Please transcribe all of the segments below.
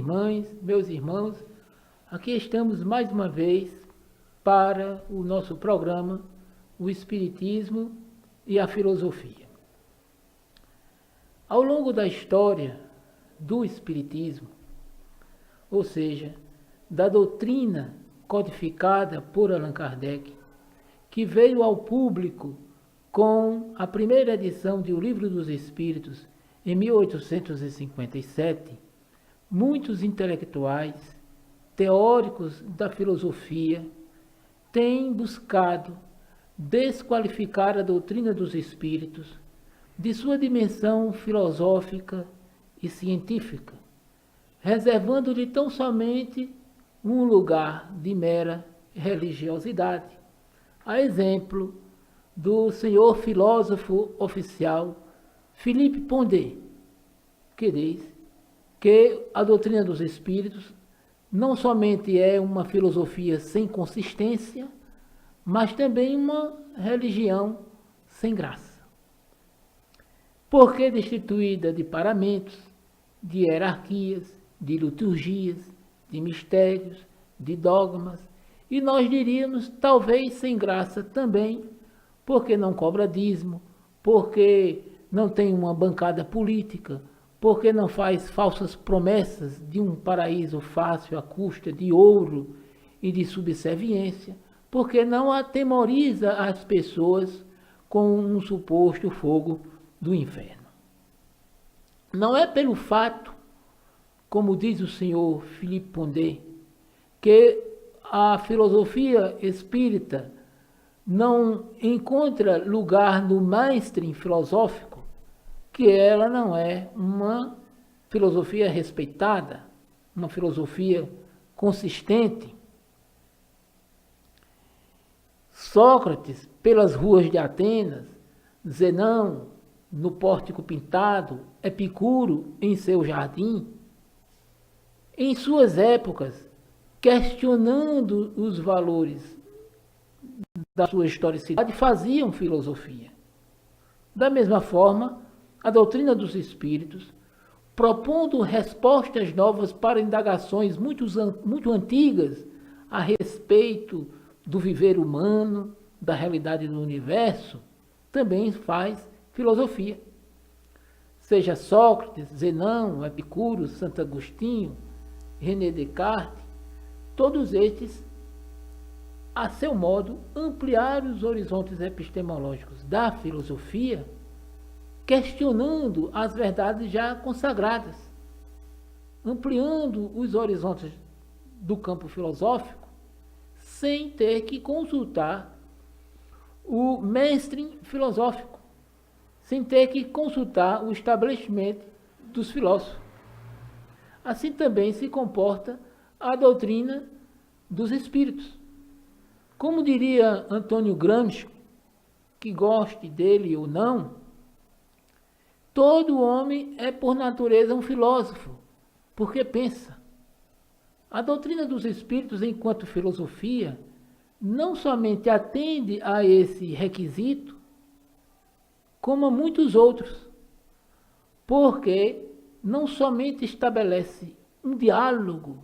irmãs, meus irmãos, aqui estamos mais uma vez para o nosso programa, o Espiritismo e a Filosofia. Ao longo da história do Espiritismo, ou seja, da doutrina codificada por Allan Kardec, que veio ao público com a primeira edição de O Livro dos Espíritos, em 1857, muitos intelectuais, teóricos da filosofia, têm buscado desqualificar a doutrina dos espíritos de sua dimensão filosófica e científica, reservando-lhe tão somente um lugar de mera religiosidade, a exemplo do senhor filósofo oficial Philippe Pondé, que diz que a doutrina dos espíritos não somente é uma filosofia sem consistência, mas também uma religião sem graça. Porque destituída de paramentos, de hierarquias, de liturgias, de mistérios, de dogmas, e nós diríamos talvez sem graça também, porque não cobra dízimo, porque não tem uma bancada política, porque não faz falsas promessas de um paraíso fácil à custa de ouro e de subserviência, porque não atemoriza as pessoas com um suposto fogo do inferno. Não é pelo fato, como diz o senhor Philippe Pondé, que a filosofia espírita não encontra lugar no mainstream filosófico, que ela não é uma filosofia respeitada, uma filosofia consistente. Sócrates, pelas ruas de Atenas, Zenão, no pórtico pintado, Epicuro, em seu jardim, em suas épocas, questionando os valores da sua historicidade, faziam filosofia. Da mesma forma, a doutrina dos espíritos, propondo respostas novas para indagações muito antigas a respeito do viver humano, da realidade do universo, também faz filosofia. Seja Sócrates, Zenão, Epicuro, Santo Agostinho, René Descartes, todos estes, a seu modo, ampliaram os horizontes epistemológicos da filosofia, questionando as verdades já consagradas, ampliando os horizontes do campo filosófico, sem ter que consultar o mainstream filosófico, sem ter que consultar o estabelecimento dos filósofos. Assim também se comporta a doutrina dos espíritos. Como diria Antônio Gramsci, que goste dele ou não, todo homem é por natureza um filósofo, porque pensa. A doutrina dos espíritos, enquanto filosofia, não somente atende a esse requisito, como a muitos outros, porque não somente estabelece um diálogo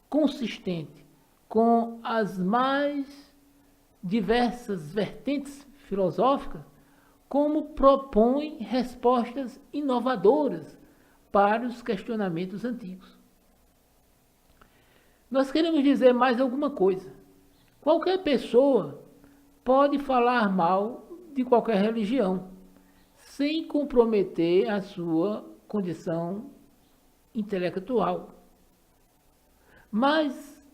consistente com as mais diversas vertentes filosóficas, como propõe respostas inovadoras para os questionamentos antigos. Nós queremos dizer mais alguma coisa. Qualquer pessoa pode falar mal de qualquer religião, sem comprometer a sua condição intelectual. Mas,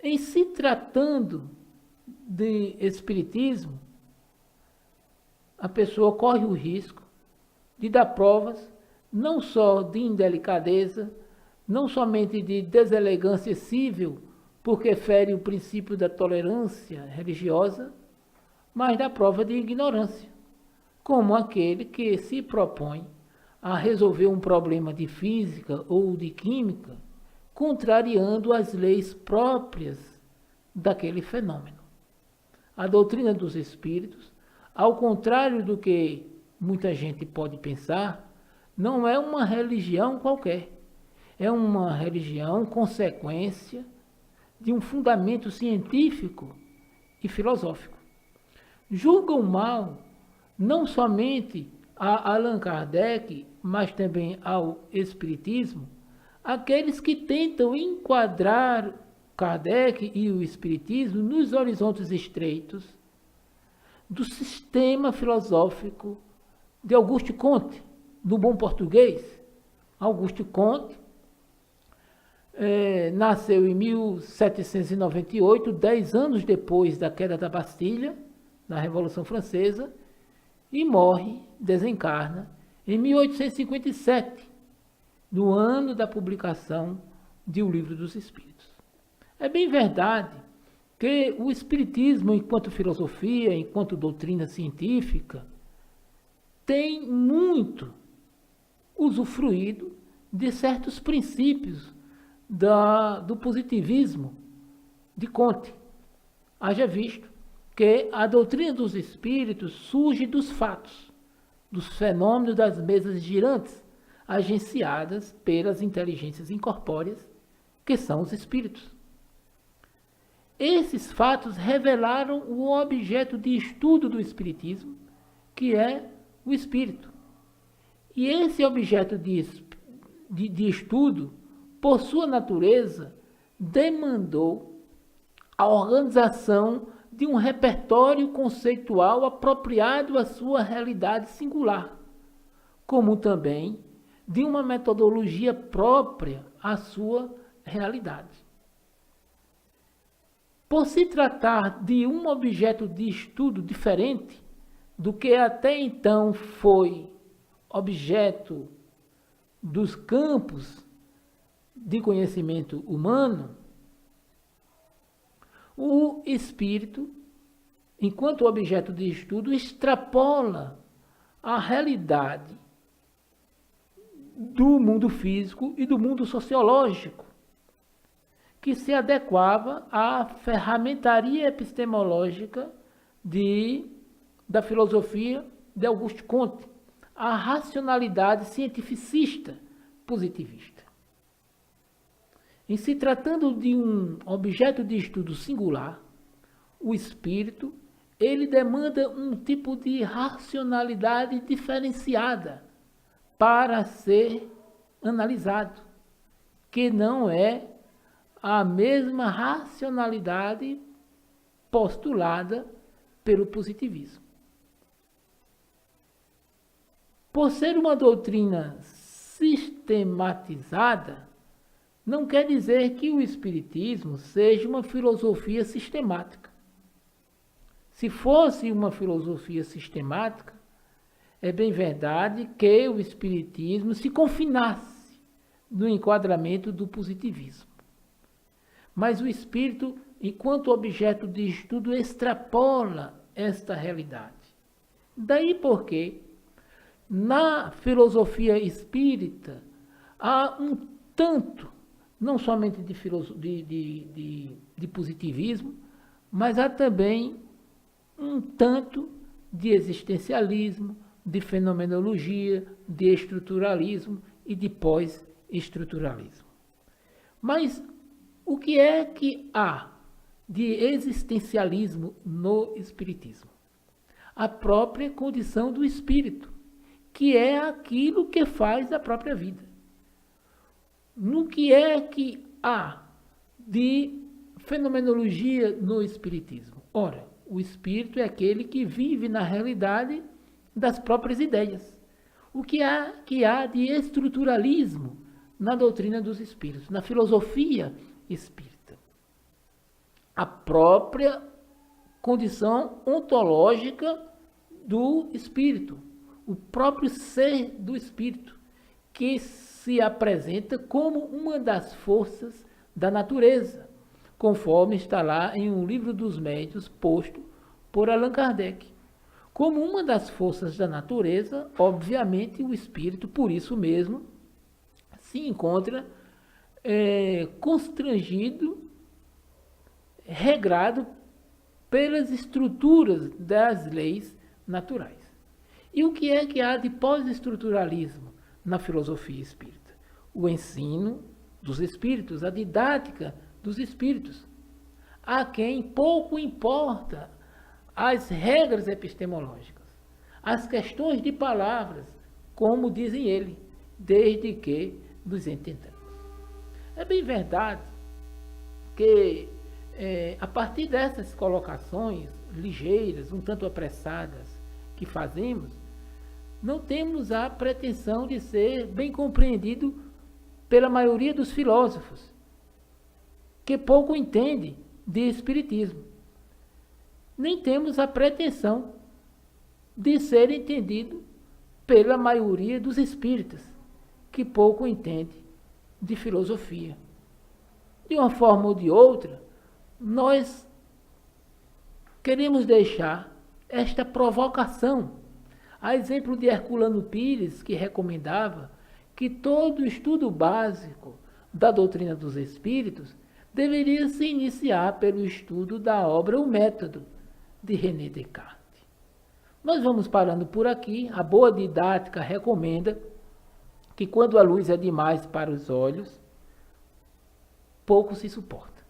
em se tratando de espiritismo, a pessoa corre o risco de dar provas não só de indelicadeza, não somente de deselegância civil, porque fere o princípio da tolerância religiosa, mas da prova de ignorância, como aquele que se propõe a resolver um problema de física ou de química, contrariando as leis próprias daquele fenômeno. A doutrina dos espíritos, ao contrário do que muita gente pode pensar, não é uma religião qualquer. é uma religião consequência de um fundamento científico e filosófico. Julgam mal não somente a Allan Kardec, mas também ao Espiritismo, aqueles que tentam enquadrar Kardec e o Espiritismo nos horizontes estreitos do sistema filosófico de Auguste Comte, no bom português. Auguste Comte nasceu em 1798, 10 anos depois da queda da Bastilha, na Revolução Francesa, e morre, desencarna, em 1857, no ano da publicação de O Livro dos Espíritos. É bem verdade que o Espiritismo, enquanto filosofia, enquanto doutrina científica, tem muito usufruído de certos princípios do positivismo de Comte. Haja visto que a doutrina dos espíritos surge dos fatos, dos fenômenos das mesas girantes, agenciadas pelas inteligências incorpóreas, que são os espíritos. Esses fatos revelaram o objeto de estudo do espiritismo, que é o espírito. E esse objeto de estudo, por sua natureza, demandou a organização de um repertório conceitual apropriado à sua realidade singular, como também de uma metodologia própria à sua realidade. Por se tratar de um objeto de estudo diferente do que até então foi objeto dos campos de conhecimento humano, o espírito, enquanto objeto de estudo, extrapola a realidade do mundo físico e do mundo sociológico, que se adequava à ferramentaria epistemológica da filosofia de Auguste Comte, a racionalidade cientificista positivista. Em se tratando de um objeto de estudo singular, o espírito, ele demanda um tipo de racionalidade diferenciada para ser analisado, que não é a mesma racionalidade postulada pelo positivismo. Por ser uma doutrina sistematizada, não quer dizer que o espiritismo seja uma filosofia sistemática. Se fosse uma filosofia sistemática, é bem verdade que o espiritismo se confinasse no enquadramento do positivismo. Mas o espírito, enquanto objeto de estudo, extrapola esta realidade. Daí porque, na filosofia espírita, há um tanto, não somente de positivismo, mas há também um tanto de existencialismo, de fenomenologia, de estruturalismo e de pós-estruturalismo. Mas o que é que há de existencialismo no espiritismo? A própria condição do espírito, que é aquilo que faz a própria vida. No que é que há de fenomenologia no espiritismo? Ora, o espírito é aquele que vive na realidade das próprias ideias. O que há de estruturalismo na doutrina dos espíritos, na filosofia espírita? A própria condição ontológica do espírito, o próprio ser do espírito, que se apresenta como uma das forças da natureza, conforme está lá em O Livro dos Médiuns, posto por Allan Kardec. Como uma das forças da natureza, obviamente o espírito, por isso mesmo, se encontra constrangido, regrado pelas estruturas das leis naturais. E o que é que há de pós-estruturalismo na filosofia espírita? O ensino dos espíritos, a didática dos espíritos, a quem pouco importa as regras epistemológicas, as questões de palavras, como dizem ele, desde que nos entendamos. É bem verdade que, a partir dessas colocações ligeiras, um tanto apressadas, que fazemos, não temos a pretensão de ser bem compreendido pela maioria dos filósofos, que pouco entende de espiritismo. Nem temos a pretensão de ser entendido pela maioria dos espíritas, que pouco entende de filosofia. De uma forma ou de outra, nós queremos deixar esta provocação, a exemplo de Herculano Pires, que recomendava que todo estudo básico da doutrina dos espíritos deveria se iniciar pelo estudo da obra O Método, de René Descartes. Nós vamos parando por aqui. A boa didática recomenda que quando a luz é demais para os olhos, pouco se suporta.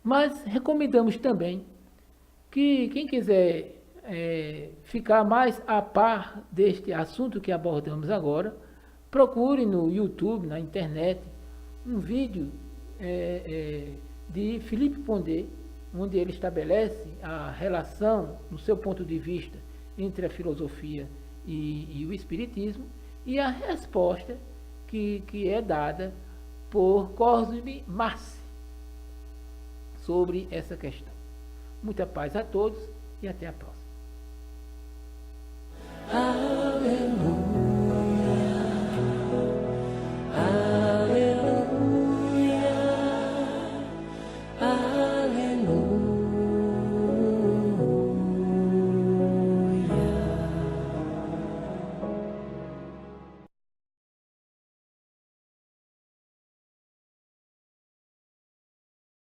Mas recomendamos também que quem quiser ficar mais a par deste assunto que abordamos agora, procure no YouTube, na internet, um vídeo de Philippe Pondé, onde ele estabelece a relação, no seu ponto de vista, entre a filosofia e o espiritismo, e a resposta que é dada por Cosme Marci sobre essa questão. Muita paz a todos e até a próxima.